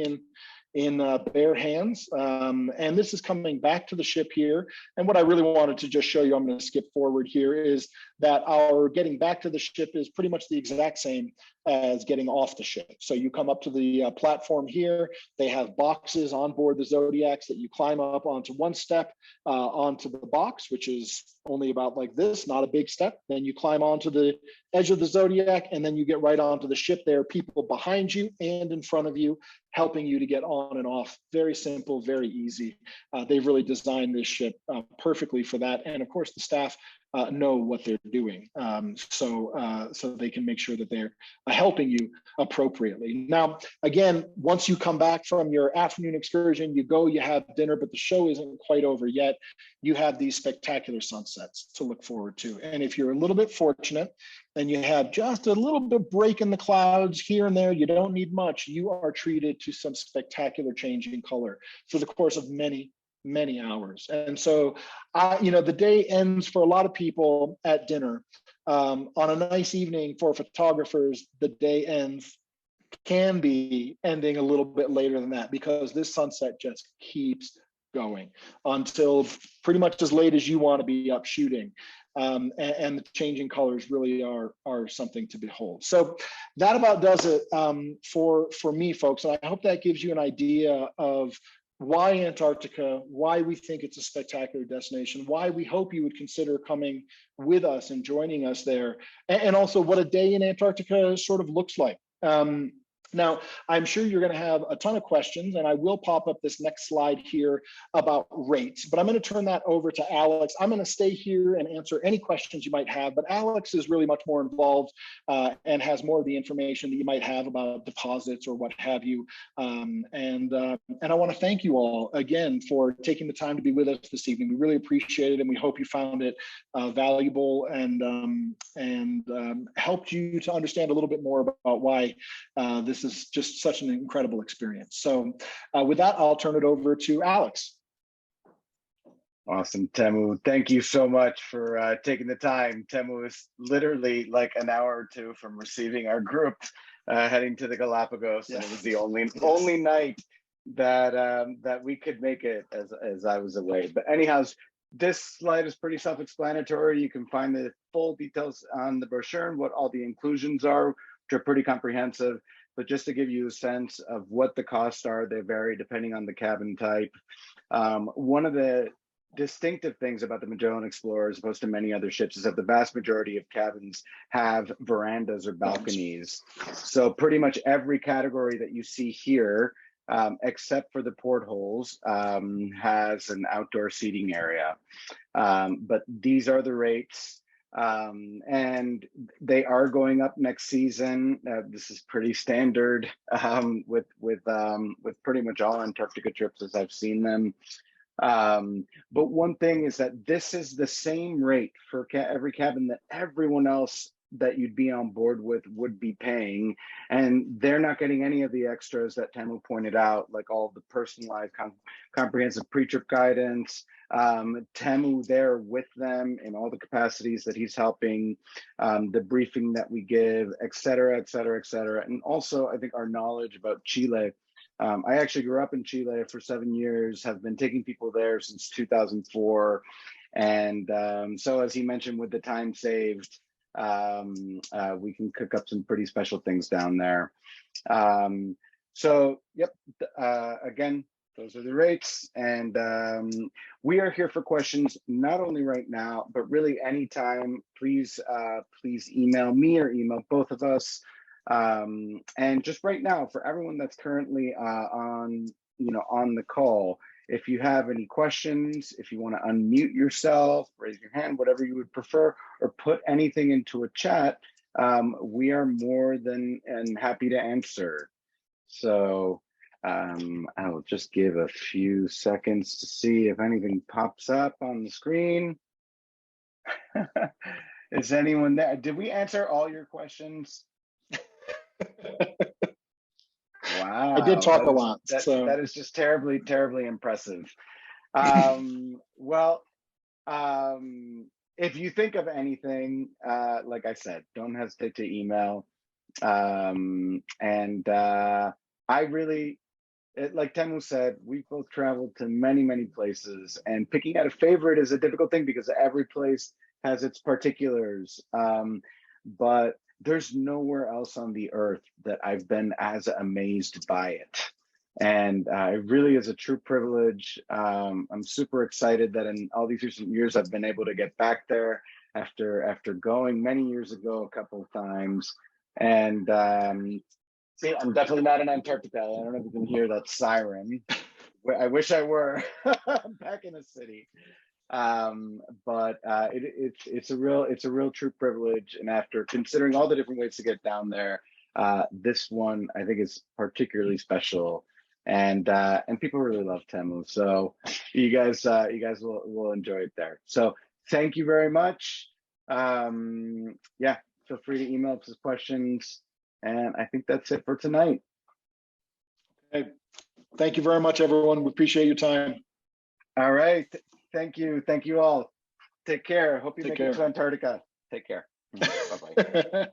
S1: in bare hands. And this is coming back to the ship here. And what I really wanted to just show you, I'm going to skip forward here, is that our getting back to the ship is pretty much the exact same as getting off the ship. So you come up to the platform here. They have boxes on board the Zodiacs that you climb up onto one step, onto the box, which is only about like this, not a big step. Then you climb onto the edge of the Zodiac, and then you get right onto the ship. There are people behind you and in front of you helping you to get on and off. Very simple, very easy. They've really designed this ship perfectly for that. And of course, the staff know what they're doing, so they can make sure that they're helping you appropriately. Now, again, once you come back from your afternoon excursion, you have dinner, but the show isn't quite over yet. You have these spectacular sunsets to look forward to. And if you're a little bit fortunate and you have just a little bit break in the clouds here and there, you don't need much, you are treated to some spectacular change in color for the course of many hours. And so, the day ends for a lot of people at dinner. On a nice evening for photographers, the day can be ending a little bit later than that, because this sunset just keeps going until pretty much as late as you want to be up shooting. And the changing colors really are something to behold. So that about does it for me, folks. And I hope that gives you an idea of why Antarctica, why we think it's a spectacular destination, why we hope you would consider coming with us and joining us there, and also what a day in Antarctica sort of looks like. Now, I'm sure you're going to have a ton of questions, and I will pop up this next slide here about rates, but I'm going to turn that over to Alex. I'm going to stay here and answer any questions you might have, but Alex is really much more involved and has more of the information that you might have about deposits or what have you. And I want to thank you all again for taking the time to be with us this evening. We really appreciate it, and we hope you found it valuable and helped you to understand a little bit more about why this is just such an incredible experience. So with that, I'll turn it over to Alex.
S2: Awesome, Temu. Thank you so much for taking the time. Temu is literally like an hour or two from receiving our group heading to the Galapagos, and it was the only night that we could make it as I was away. But anyhow, this slide is pretty self-explanatory. You can find the full details on the brochure and what all the inclusions are, which are pretty comprehensive. But just to give you a sense of what the costs are, they vary depending on the cabin type. One of the distinctive things about the Magellan Explorer, as opposed to many other ships, is that the vast majority of cabins have verandas or balconies. So pretty much every category that you see here, except for the portholes, has an outdoor seating area. But these are the rates. And they are going up next season. This is pretty standard with pretty much all Antarctica trips as I've seen them. But one thing is that this is the same rate for every cabin that everyone else that you'd be on board with would be paying, and they're not getting any of the extras that Temu pointed out, like all the personalized comprehensive pre-trip guidance, Temu there with them in all the capacities that he's helping, the briefing that we give, et cetera, et cetera, et cetera. And also, I think our knowledge about Chile. I actually grew up in Chile for 7 years, have been taking people there since 2004. And so as he mentioned, with the time saved, we can cook up some pretty special things down there. So, yep, again, those are the rates. And we are here for questions, not only right now, but really anytime. Please email me or email both of us. And just right now, for everyone that's currently on the call, if you have any questions, if you want to unmute yourself, raise your hand, whatever you would prefer, or put anything into a chat, we are more than happy to answer. So I'll just give a few seconds to see if anything pops up on the screen. Is anyone there? Did we answer all your questions? Wow,
S1: I did talk a lot.
S2: That is just terribly, terribly impressive. Well, if you think of anything, like I said, don't hesitate to email. I really, like Temu said, we've both traveled to many, many places, and picking out a favorite is a difficult thing because every place has its particulars. But there's nowhere else on the earth that I've been as amazed by it. And it really is a true privilege. I'm super excited that in all these recent years, I've been able to get back there after going many years ago, a couple of times. And see, I'm definitely not in Antarctica. I don't know if you can hear that siren. I wish I were back in the city. It's a real true privilege. And after considering all the different ways to get down there, this one I think is particularly special. And people really love Temu. So you guys will enjoy it there. So thank you very much. Yeah, feel free to email us questions. And I think that's it for tonight.
S1: Okay. Thank you very much, everyone. We appreciate your time.
S2: All right. Thank you. Thank you all. Take care. Hope you
S1: Take
S2: make
S1: care.
S2: it to Antarctica. Take care. Bye-bye.